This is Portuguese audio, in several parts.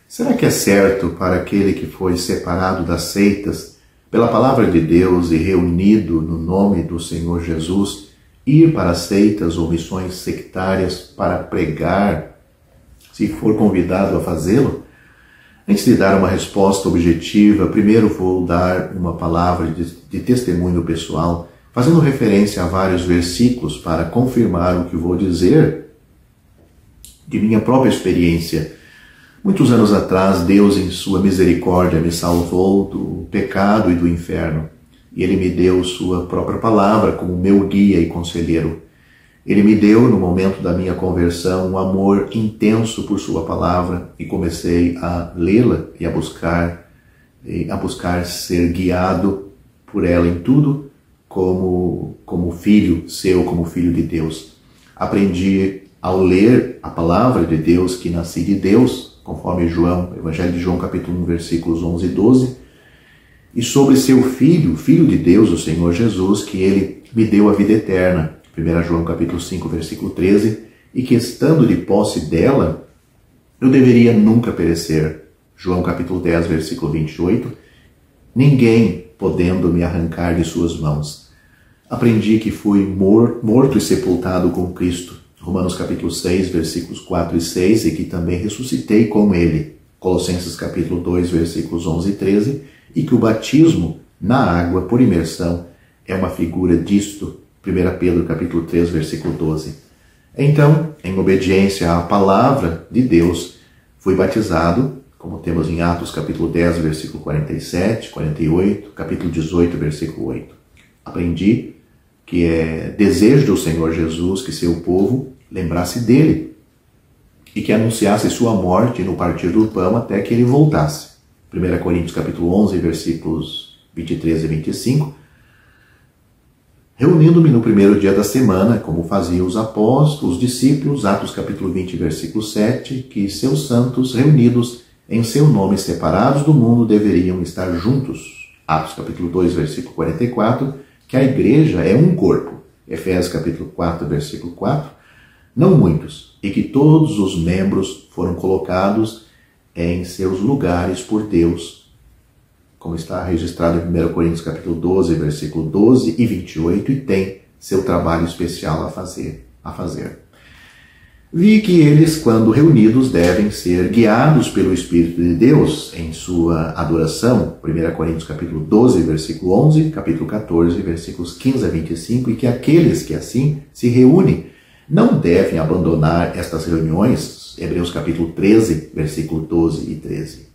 Será que é certo para aquele que foi separado das seitas pela palavra de Deus e reunido no nome do Senhor Jesus, ir para seitas ou missões sectárias para pregar, se for convidado a fazê-lo? Antes de dar uma resposta objetiva, primeiro vou dar uma palavra de testemunho pessoal, fazendo referência a vários versículos para confirmar o que vou dizer de minha própria experiência. Muitos anos atrás, Deus, em sua misericórdia, me salvou do pecado e do inferno. E Ele me deu sua própria palavra como meu guia e conselheiro. Ele me deu, no momento da minha conversão, um amor intenso por sua palavra e comecei a lê-la e a buscar ser guiado por ela em tudo como filho seu, como filho de Deus. Aprendi ao ler a palavra de Deus que nasci de Deus, conforme Evangelho de João, capítulo 1, versículos 11 e 12, e sobre seu Filho, Filho de Deus, o Senhor Jesus, que Ele me deu a vida eterna, 1 João, capítulo 5, versículo 13, e que, estando de posse dela, eu deveria nunca perecer, João, capítulo 10, versículo 28, ninguém podendo me arrancar de suas mãos. Aprendi que fui morto e sepultado com Cristo, Romanos capítulo 6, versículos 4 e 6, e que também ressuscitei com Ele, Colossenses capítulo 2, versículos 11 e 13, e que o batismo na água por imersão é uma figura disto, 1 Pedro capítulo 3, versículo 12. Então, em obediência à palavra de Deus, fui batizado, como temos em Atos capítulo 10, versículo 47, 48, capítulo 18, versículo 8. Aprendi que é desejo do Senhor Jesus que seu povo lembrasse dele e que anunciasse sua morte no partir do pão até que ele voltasse. 1 Coríntios capítulo 11, versículos 23 e 25. Reunindo-me no primeiro dia da semana, como faziam os apóstolos, os discípulos, Atos capítulo 20, versículo 7, que seus santos reunidos em seu nome separados do mundo deveriam estar juntos. Atos capítulo 2, versículo 44, que a igreja é um corpo, Efésios capítulo 4, versículo 4, não muitos, e que todos os membros foram colocados em seus lugares por Deus, como está registrado em 1 Coríntios capítulo 12, versículo 12 e 28, e tem seu trabalho especial a fazer. Vi que eles, quando reunidos, devem ser guiados pelo Espírito de Deus em sua adoração, 1 Coríntios capítulo 12, versículo 11, capítulo 14, versículos 15 a 25, e que aqueles que assim se reúnem não devem abandonar estas reuniões, Hebreus capítulo 13, versículo 12 e 13.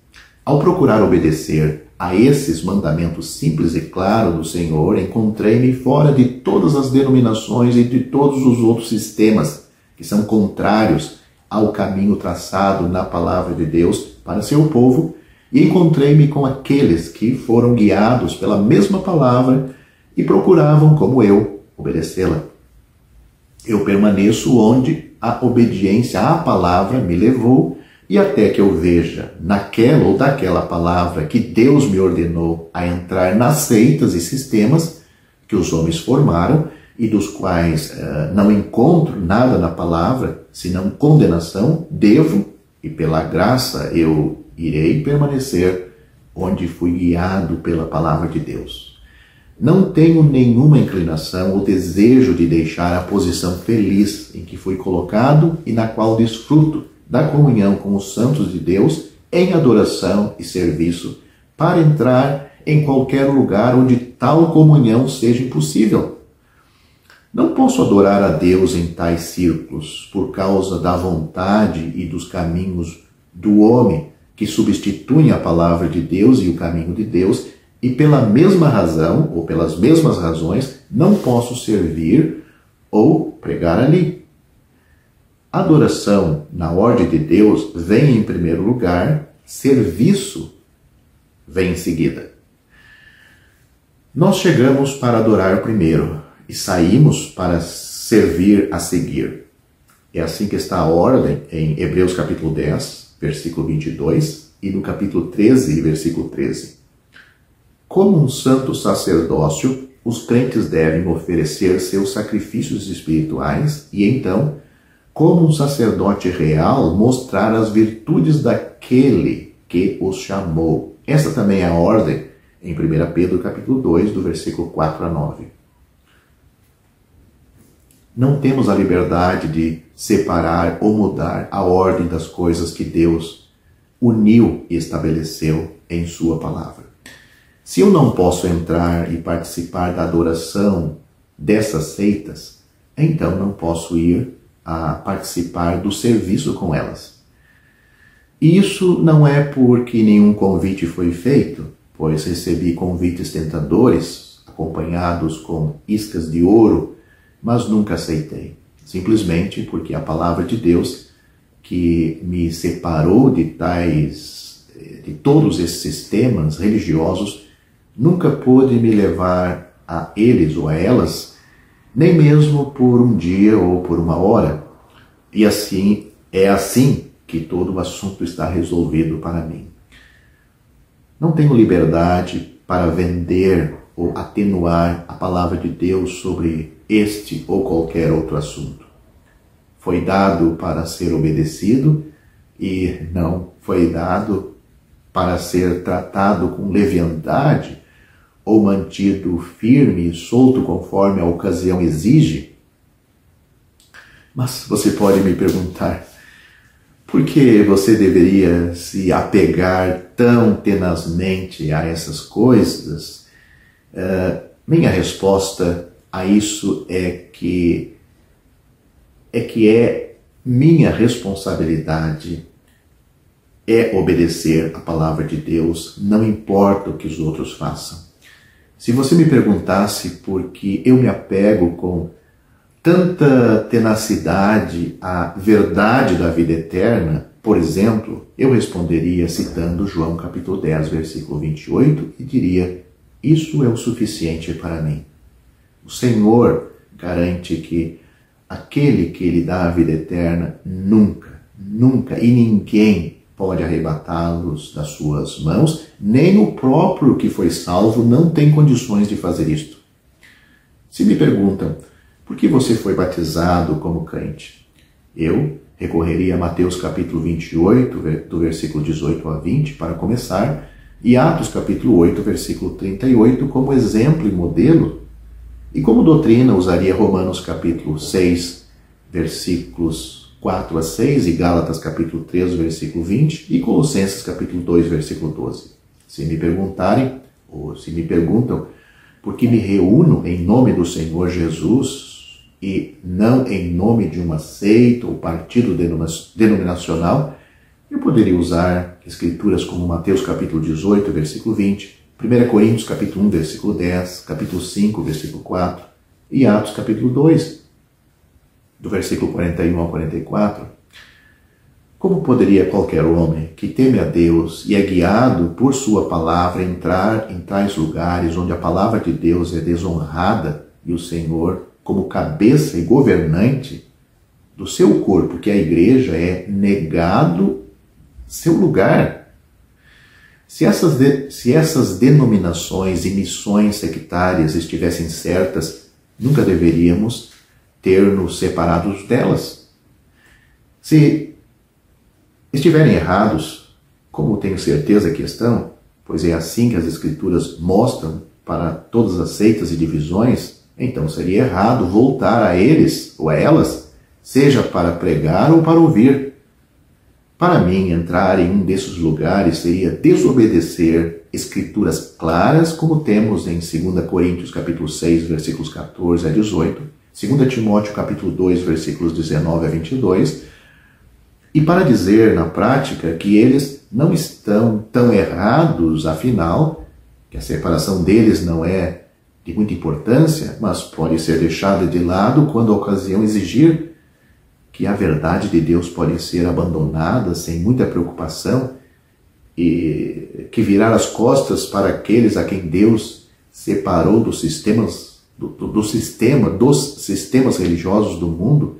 Ao procurar obedecer a esses mandamentos simples e claros do Senhor, encontrei-me fora de todas as denominações e de todos os outros sistemas que são contrários ao caminho traçado na palavra de Deus para seu povo, e encontrei-me com aqueles que foram guiados pela mesma palavra e procuravam, como eu, obedecê-la. Eu permaneço onde a obediência à palavra me levou, e até que eu veja naquela ou daquela palavra que Deus me ordenou a entrar nas seitas e sistemas que os homens formaram, e dos quais não encontro nada na palavra, senão condenação, devo, e pela graça eu irei permanecer onde fui guiado pela palavra de Deus. Não tenho nenhuma inclinação ou desejo de deixar a posição feliz em que fui colocado e na qual desfruto da comunhão com os santos de Deus em adoração e serviço, para entrar em qualquer lugar onde tal comunhão seja impossível. Não posso adorar a Deus em tais círculos por causa da vontade e dos caminhos do homem que substituem a palavra de Deus e o caminho de Deus, e pela mesma razão, ou pelas mesmas razões, não posso servir ou pregar ali. Adoração na ordem de Deus vem em primeiro lugar, serviço vem em seguida. Nós chegamos para adorar primeiro e saímos para servir a seguir. É assim que está a ordem em Hebreus capítulo 10, versículo 22 e no capítulo 13, versículo 13. Como um santo sacerdócio, os crentes devem oferecer seus sacrifícios espirituais e então, como um sacerdote real, mostrar as virtudes daquele que os chamou. Essa também é a ordem em 1 Pedro capítulo 2, do versículo 4 a 9. Não temos a liberdade de separar ou mudar a ordem das coisas que Deus uniu e estabeleceu em sua palavra. Se eu não posso entrar e participar da adoração dessas seitas, então não posso ir a participar do serviço com elas. Isso não é porque nenhum convite foi feito, pois recebi convites tentadores, acompanhados com iscas de ouro, mas nunca aceitei. Simplesmente porque a palavra de Deus, que me separou de todos esses sistemas religiosos, nunca pôde me levar a eles ou a elas, nem mesmo por um dia ou por uma hora. E assim, é assim que todo o assunto está resolvido para mim. Não tenho liberdade para vender ou atenuar a palavra de Deus sobre este ou qualquer outro assunto. Foi dado para ser obedecido e não foi dado para ser tratado com leviandade ou mantido firme e solto conforme a ocasião exige. Mas você pode me perguntar, por que você deveria se apegar tão tenazmente a essas coisas? Minha resposta a isso é que é minha responsabilidade obedecer a palavra de Deus, não importa o que os outros façam. Se você me perguntasse por que eu me apego com tanta tenacidade à verdade da vida eterna, por exemplo, eu responderia citando João capítulo 10, versículo 28, e diria: isso é o suficiente para mim. O Senhor garante que aquele que lhe dá a vida eterna nunca e ninguém pode arrebatá-los das suas mãos, nem o próprio que foi salvo não tem condições de fazer isto. Se me perguntam, por que você foi batizado como crente? Eu recorreria a Mateus capítulo 28, do versículo 18 a 20, para começar, e Atos capítulo 8, versículo 38, como exemplo e modelo, e como doutrina usaria Romanos capítulo 6, versículos 4 a 6, e Gálatas capítulo 3, versículo 20, e Colossenses capítulo 2, versículo 12. Se me perguntarem, ou se me perguntam, por que me reúno em nome do Senhor Jesus e não em nome de uma seita ou partido denominacional, eu poderia usar escrituras como Mateus capítulo 18, versículo 20, 1 Coríntios capítulo 1, versículo 10, capítulo 5, versículo 4, e Atos capítulo 2, do versículo 41 ao 44. Como poderia qualquer homem que teme a Deus e é guiado por sua palavra entrar em tais lugares onde a palavra de Deus é desonrada e o Senhor, como cabeça e governante do seu corpo, que é a igreja, é negado seu lugar? Se essas denominações e missões sectárias estivessem certas, nunca deveríamos ter-nos separados delas. Se estiverem errados, como tenho certeza que estão, pois é assim que as Escrituras mostram para todas as seitas e divisões, então seria errado voltar a eles ou a elas, seja para pregar ou para ouvir. Para mim, entrar em um desses lugares seria desobedecer Escrituras claras, como temos em 2 Coríntios capítulo 6, versículos 14 a 18, 2 Timóteo capítulo 2, versículos 19 a 22, e para dizer na prática que eles não estão tão errados, afinal, que a separação deles não é de muita importância, mas pode ser deixada de lado quando a ocasião exigir, que a verdade de Deus pode ser abandonada sem muita preocupação e que virar as costas para aqueles a quem Deus separou dos sistemas religiosos do mundo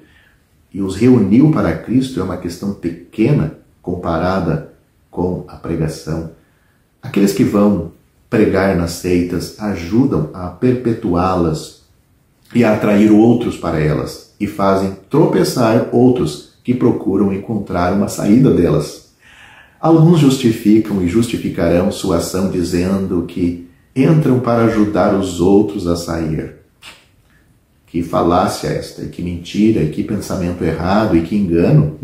e os reuniu para Cristo é uma questão pequena comparada com a pregação. Aqueles que vão pregar nas seitas ajudam a perpetuá-las e a atrair outros para elas e fazem tropeçar outros que procuram encontrar uma saída delas. Alguns justificam e justificarão sua ação dizendo que entram para ajudar os outros a sair. Que falácia esta, e que mentira, e que pensamento errado, e que engano.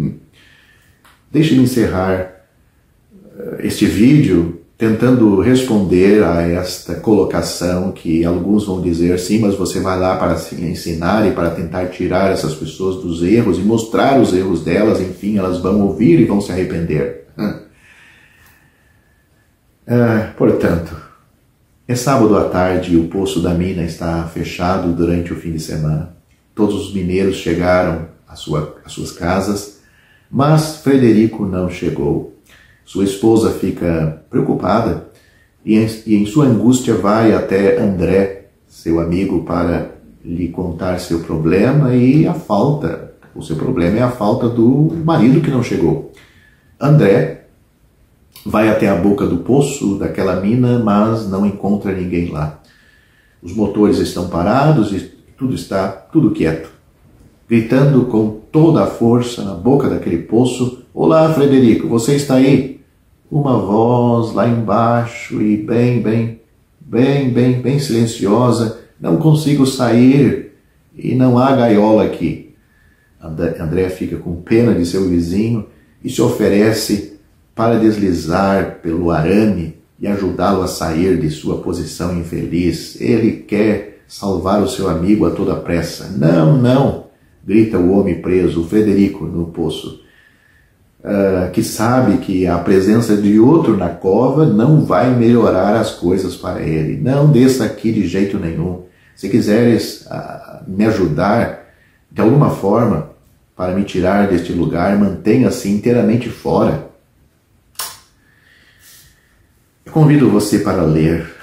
Deixe-me encerrar este vídeo tentando responder a esta colocação que alguns vão dizer, sim, mas você vai lá para ensinar e para tentar tirar essas pessoas dos erros e mostrar os erros delas, enfim, elas vão ouvir e vão se arrepender. Portanto, é sábado à tarde e o poço da mina está fechado durante o fim de semana. Todos os mineiros chegaram às suas casas, mas Frederico não chegou. Sua esposa fica preocupada e em sua angústia vai até André, seu amigo, para lhe contar seu problema e o seu problema é a falta do marido que não chegou. André vai até a boca do poço daquela mina, mas não encontra ninguém lá. Os motores estão parados e tudo quieto. Gritando com toda a força na boca daquele poço, olá, Frederico, você está aí? Uma voz lá embaixo e bem silenciosa, não consigo sair e não há gaiola aqui. André fica com pena de seu vizinho e se oferece para deslizar pelo arame e ajudá-lo a sair de sua posição infeliz. Ele quer salvar o seu amigo a toda pressa. Não, grita o homem preso, o Frederico, no poço, que sabe que a presença de outro na cova não vai melhorar as coisas para ele. Não desça aqui de jeito nenhum. Se quiseres me ajudar de alguma forma para me tirar deste lugar, mantenha-se inteiramente fora. Eu convido você para ler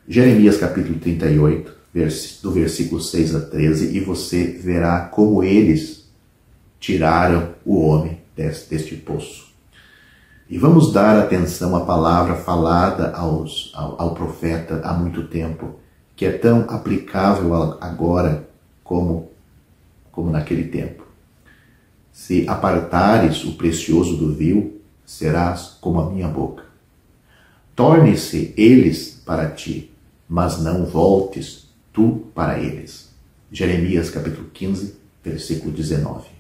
Jeremias capítulo 38, do versículo 6 a 13, e você verá como eles tiraram o homem deste poço. E vamos dar atenção à palavra falada ao profeta há muito tempo, que é tão aplicável agora como naquele tempo. Se apartares o precioso do vil, serás como a minha boca. Torne-se eles para ti, mas não voltes tu para eles. Jeremias capítulo 15, versículo 19.